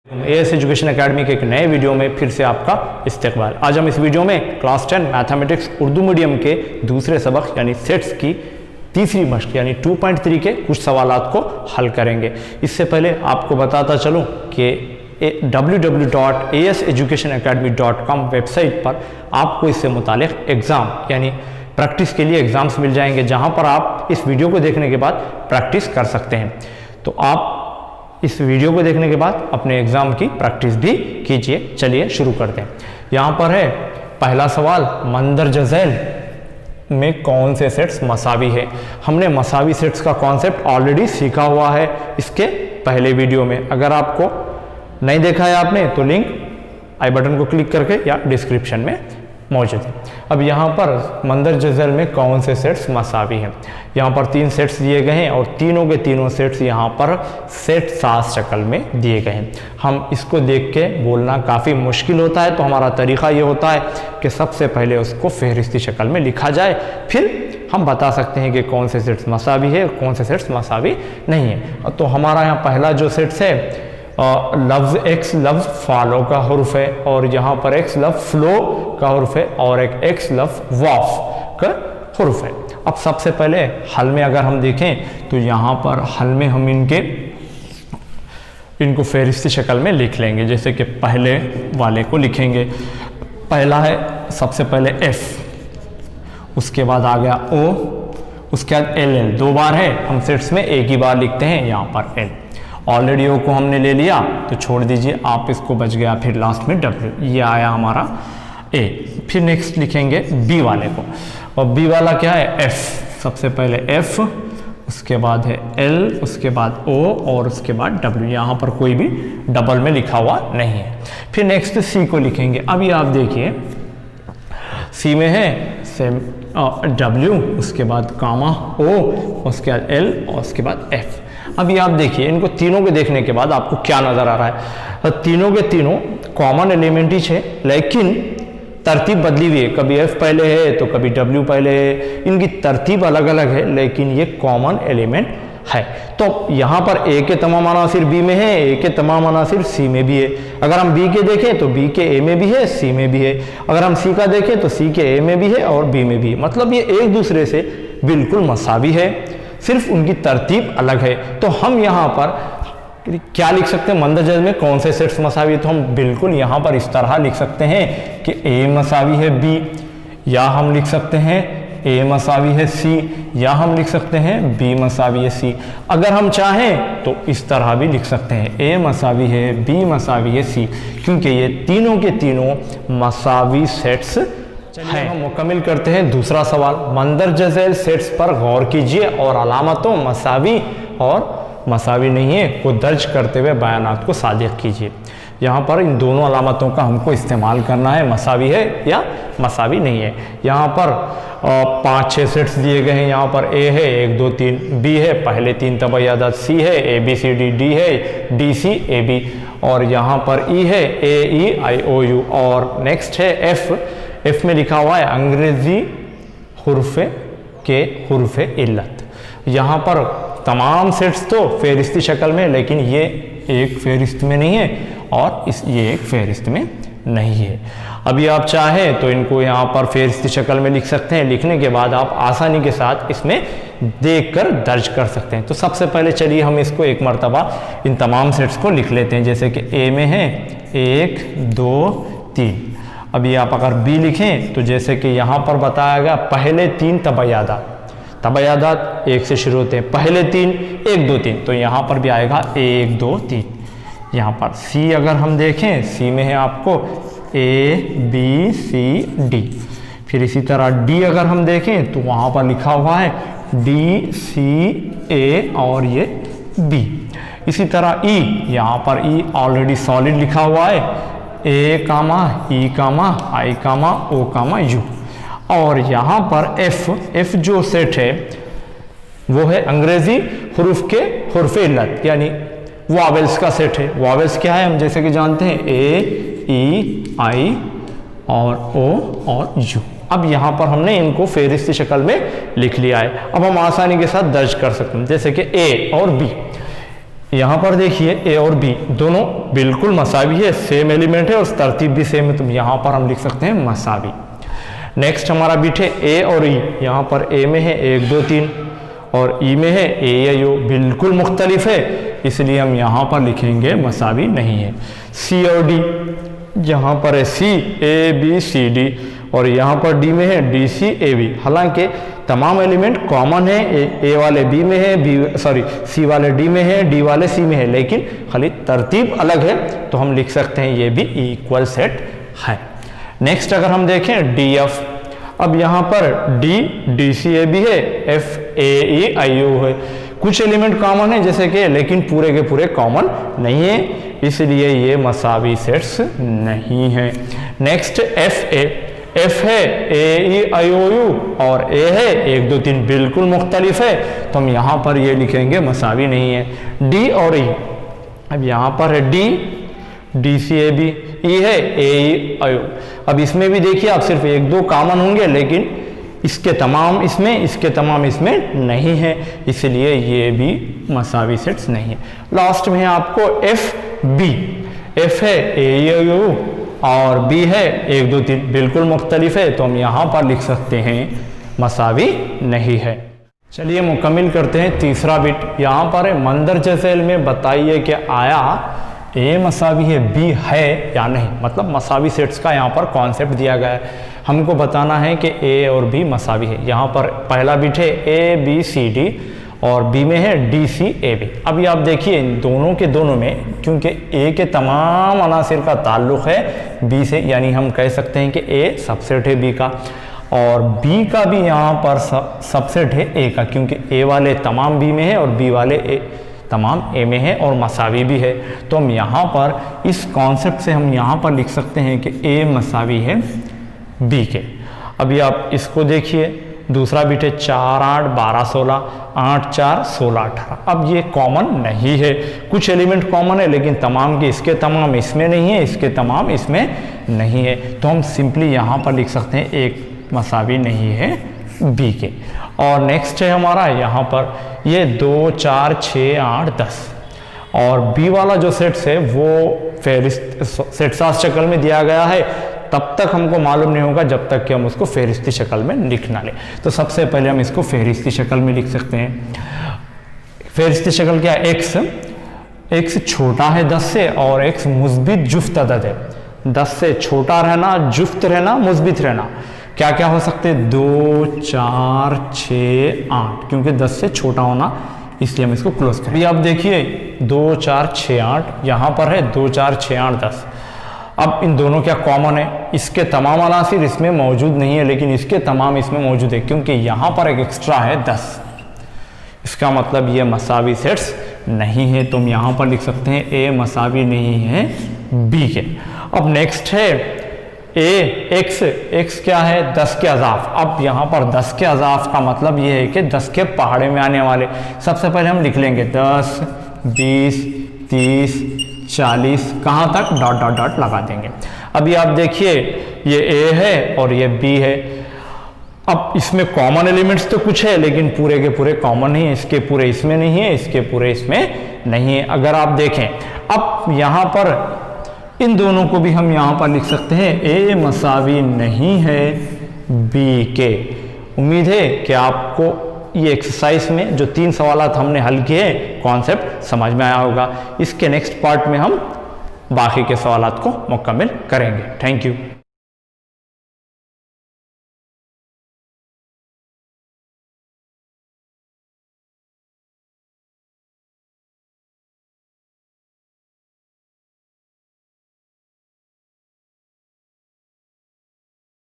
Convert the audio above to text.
As education academy के एक नए वीडियो में फिर से आपका इस्तकबाल। आज हम इस वीडियो में क्लास 10 मैथमेटिक्स उर्दू मीडियम के दूसरे सबक यानी सेट्स की तीसरी मश्क यानी 2.3 के कुछ सवालात को हल करेंगे। इससे पहले आपको बताता चलूं कि www.aseducationacademy.com वेबसाइट पर आपको इससे मुतालिक एग्ज़ाम यानी प्रैक्टिस के लिए एग्ज़ाम्स मिल जाएंगे, जहां पर आप इस वीडियो को देखने के बाद प्रैक्टिस कर सकते हैं। तो आप इस वीडियो को देखने के बाद अपने एग्ज़ाम की प्रैक्टिस भी कीजिए। चलिए शुरू करते हैं। यहाँ पर है पहला सवाल, मंदरजा झैल में कौन से सेट्स मसावी है। हमने मसावी सेट्स का कॉन्सेप्ट ऑलरेडी सीखा हुआ है इसके पहले वीडियो में। अगर आपको नहीं देखा है आपने तो लिंक आई बटन को क्लिक करके या डिस्क्रिप्शन में मौजूद है। अब यहाँ पर मंदरजा झैल में कौन से सेट्स मसावी हैं। यहाँ पर 3 सेट्स दिए गए हैं और तीनों के तीनों सेट्स यहाँ पर सेट साज शक्ल में दिए गए हैं। हम इसको देख के बोलना काफ़ी मुश्किल होता है, तो हमारा तरीका ये होता है कि सबसे पहले उसको फहरिस्ती शक्ल में लिखा जाए, फिर हम बता सकते हैं कि कौन से सेट्स मसावी है और कौन से सेट्स मसावी नहीं है। तो हमारा यहाँ पहला जो सेट्स है लफ्ज़ एक्स लफ्ज़ फॉलो का हुर्फ है, और यहाँ पर एक्स लफ्ज़ फ्लो का हुर्फ है, और एक एक्स लफ्ज़ वाफ का हुर्फ है। अब सबसे पहले हल में अगर हम देखें तो यहाँ पर हल में हम इनको फहरिस्ती शक्ल में लिख लेंगे। जैसे कि पहले वाले को लिखेंगे, पहला है सबसे पहले एफ, उसके बाद आ गया ओ, उसके बाद एल एल 2 बार है, हम सेट्स में एक ही बार लिखते हैं यहाँ पर एल। ऑलरेडी ओ को हमने ले लिया तो छोड़ दीजिए आप, इसको बच गया फिर लास्ट में डब्ल्यू, ये आया हमारा ए। फिर नेक्स्ट लिखेंगे बी वाले को, और बी वाला क्या है एफ, सबसे पहले एफ, उसके बाद है एल, उसके बाद ओ और उसके बाद डब्ल्यू। यहाँ पर कोई भी डबल में लिखा हुआ नहीं है। फिर नेक्स्ट सी को लिखेंगे। अभी आप देखिए सी में है सेम डब्ल्यू, उसके बाद कामा ओ, उसके बाद एल और उसके बाद एफ। अभी आप देखिए इनको तीनों के देखने के बाद आपको क्या नज़र आ रहा है। तीनों के तीनों कॉमन एलिमेंट ही है, लेकिन तरतीब बदली हुई है। कभी एफ पहले है तो कभी डब्ल्यू पहले है, इनकी तरतीब अलग अलग है, लेकिन ये कॉमन एलिमेंट है। तो यहाँ पर ए के तमाम अनासिर बी में है, ए के तमाम अनासिर सी में भी है। अगर हम बी के देखें तो बी के ए में भी है, सी में भी है। अगर हम सी का देखें तो सी के ए में भी है और बी में भी है। मतलब ये एक दूसरे से बिल्कुल मसावी है, सिर्फ उनकी तरतीब अलग है। तो हम यहाँ पर क्या लिख सकते हैं, मंदरजा झैल में कौन से सेट्स मसावी है, तो हम बिल्कुल यहाँ पर इस तरह लिख सकते हैं कि ए मसावी है बी, या हम लिख सकते हैं ए मसावी है सी, या हम लिख सकते हैं बी मसावी है सी। अगर हम चाहें तो इस तरह भी लिख सकते हैं ए मसावी है बी मसावी है सी, क्योंकि ये तीनों के तीनों मसावी सेट्स हैं। हम मुकम्मिल करते हैं दूसरा सवाल। मंदरजा झैल सेट्स पर गौर कीजिए और अलामतों मसावी और मसावी नहीं है को दर्ज करते हुए बयानात को सादिक कीजिए। यहाँ पर इन दोनों अलामतों का हमको इस्तेमाल करना है, मसावी है या मसावी नहीं है। यहाँ पर 5-6 सेट्स दिए गए हैं। यहाँ पर ए है 1 2 3, बी है पहले 3 तबैयादात, सी है A B C D, D है डी सी ए बी, और यहाँ पर ई है A E I O U, और नेक्स्ट है एफ। एफ में लिखा हुआ है अंग्रेजी हुर्फ के हुर्फ इल्लत। यहाँ पर तमाम सेट्स तो फहरिस्ती शक्ल में, लेकिन ये एक फहरिस्त में नहीं है और ये एक फहरिस्त में नहीं है। अभी आप चाहें तो इनको यहाँ पर फहरिस्ती शक्ल में लिख सकते हैं। लिखने के बाद आप आसानी के साथ इसमें देखकर दर्ज कर सकते हैं। तो सबसे पहले चलिए हम इसको एक मरतबा इन तमाम सेट्स को लिख लेते हैं। जैसे कि ए में है 1 2 3। अभी आप अगर बी लिखें तो जैसे कि यहाँ पर बताया गया पहले 3 तबैयादात 1 से शुरू होते हैं, पहले 3 1 2 3, तो यहाँ पर भी आएगा 1 2 3। यहाँ पर सी अगर हम देखें, सी में है आपको ए बी सी डी। फिर इसी तरह डी अगर हम देखें तो वहाँ पर लिखा हुआ है डी सी ए और ये बी। इसी तरह ई, यहाँ पर ई ऑलरेडी सॉलिड लिखा हुआ है, ए कामा ई कामा आई कामा ओ कामा यू। और यहाँ पर एफ जो सेट है वो है अंग्रेजी हुरूफ के हुर्फ इल्लत यानी वावेल्स का सेट है। वावेल्स क्या है हम जैसे कि जानते हैं ए ई आई और ओ और यू। अब यहाँ पर हमने इनको फहरिस्ती शक्ल में लिख लिया है। अब हम आसानी के साथ दर्ज कर सकते हैं, जैसे कि ए और बी। यहाँ पर देखिए ए और बी दोनों बिल्कुल मसावी है, सेम एलिमेंट है और तरतीब भी सेम है, तो यहाँ पर हम लिख सकते हैं मसावी। नेक्स्ट हमारा बिट है ए और ई। यहाँ पर ए में है 1 2 3 और ई में है ए या यू, बिल्कुल मुख्तलिफ है, इसलिए हम यहाँ पर लिखेंगे मसावी नहीं है। सी और डी, यहाँ पर है सी ए बी सी डी और यहाँ पर डी में है डी सी ए बी। हालांकि तमाम एलिमेंट कॉमन है, ए वाले बी में है, सी वाले डी में है, डी वाले सी में है, लेकिन खाली तरतीब अलग है, तो हम लिख सकते हैं ये भी इक्वल सेट है। नेक्स्ट अगर हम देखें डी एफ, अब यहाँ पर डी सी ए बी है, एफ ए ई आई ओ है, कुछ एलिमेंट कॉमन है जैसे कि, लेकिन पूरे के पूरे कॉमन नहीं है, इसलिए ये मसावी सेट्स नहीं है। नेक्स्ट एफ है A E I O U और ए है 1 2 3, बिल्कुल मुख्तलिफ है, तो हम यहाँ पर ये लिखेंगे मसावी नहीं है। डी और ई, अब यहाँ पर है डी सी ए बी, ई है ए ई आई ओ। अब इसमें भी देखिए आप सिर्फ 1 2 कॉमन होंगे, लेकिन इसके तमाम इसमें नहीं है, इसलिए ये भी मसावी सेट्स नहीं है। लास्ट में है आपको एफ बी, एफ है ए यू और बी है 1 2 3, बिल्कुल मुख्तलिफ है, तो हम यहाँ पर लिख सकते हैं मसावी नहीं है। चलिए मुकम्मिल करते हैं तीसरा बिट। यहाँ पर है मंदरजा सेल में बताइए कि आया ए मसावी है बी है या नहीं, मतलब मसावी सेट्स का यहाँ पर कॉन्सेप्ट दिया गया है, हमको बताना है कि ए और बी मसावी है। यहाँ पर पहला बिट है ए बी सी डी और बी में है डी सी ए बी। अभी आप देखिए इन दोनों के दोनों में, क्योंकि ए के तमाम अनासिर का ताल्लुक़ है बी से, यानी हम कह सकते हैं कि ए सबसेट है बी का, और बी का भी यहाँ पर सबसेट है ए का, क्योंकि ए वाले तमाम बी में है और बी वाले तमाम ए में है और मसावी भी है। तो हम यहाँ पर इस कॉन्सेप्ट से हम यहाँ पर लिख सकते हैं कि ए मसावी है बी के। अभी आप इसको देखिए, दूसरा बिट है 4 8 12 16, 8 4 16 18। अब ये कॉमन नहीं है, कुछ एलिमेंट कॉमन है लेकिन तमाम के इसके तमाम इसमें नहीं है, इसके तमाम इसमें नहीं है, तो हम सिंपली यहाँ पर लिख सकते हैं एक मसावी नहीं है बी के। और नेक्स्ट है हमारा यहाँ पर ये 2 4 6 8 10 और बी वाला जो सेट्स है वो फहरिस्त सेट्स शक्ल में दिया गया है, तब तक हमको मालूम नहीं होगा जब तक कि हम उसको फहरिस्ती शक्ल में लिख ना लें। तो सबसे पहले हम इसको फहरिस्ती शक्ल में लिख सकते हैं। फहरिस्ती शक्ल क्या है? एक्स छोटा है 10 से और एक्स मुस्बित जुफ्त अदद है। 10 से छोटा रहना, जुफ्त रहना, मुस्बित रहना, क्या क्या हो सकते हैं? 2 4 6 8, क्योंकि 10 से छोटा होना इसलिए हम इसको क्लोज करें। अभी आप देखिए 2 4 6 8, यहाँ पर है 2 4 6 8 10। अब इन दोनों क्या कॉमन है? इसके तमाम अनासिर इसमें मौजूद नहीं है लेकिन इसके तमाम इसमें मौजूद है, क्योंकि यहाँ पर एक एक्स्ट्रा है 10। इसका मतलब ये मसावी सेट्स नहीं है, तो हम यहाँ पर लिख सकते हैं ए मसावी नहीं है बी के। अब नेक्स्ट है ए एक्स क्या है? 10 के अज़ाफ। अब यहाँ पर 10 के अज़ाफ का मतलब ये है कि 10 के पहाड़े में आने वाले। सबसे पहले हम लिख लेंगे 10 20 30 40, कहाँ तक? डॉट डॉट डॉट लगा देंगे। अभी आप देखिए ये ए है और ये बी है। अब इसमें कॉमन एलिमेंट्स तो कुछ है लेकिन पूरे के पूरे कॉमन नहीं है, इसके पूरे इसमें नहीं है, इसके पूरे इसमें नहीं है। अगर आप देखें अब यहाँ पर इन दोनों को भी हम यहाँ पर लिख सकते हैं ए मसावी नहीं है बी के। उम्मीद है कि आपको ये एक्सरसाइज में जो 3 सवालात हमने हल किए कॉन्सेप्ट समझ में आया होगा। इसके नेक्स्ट पार्ट में हम बाकी के सवालात को मुकम्मल करेंगे। Thank you.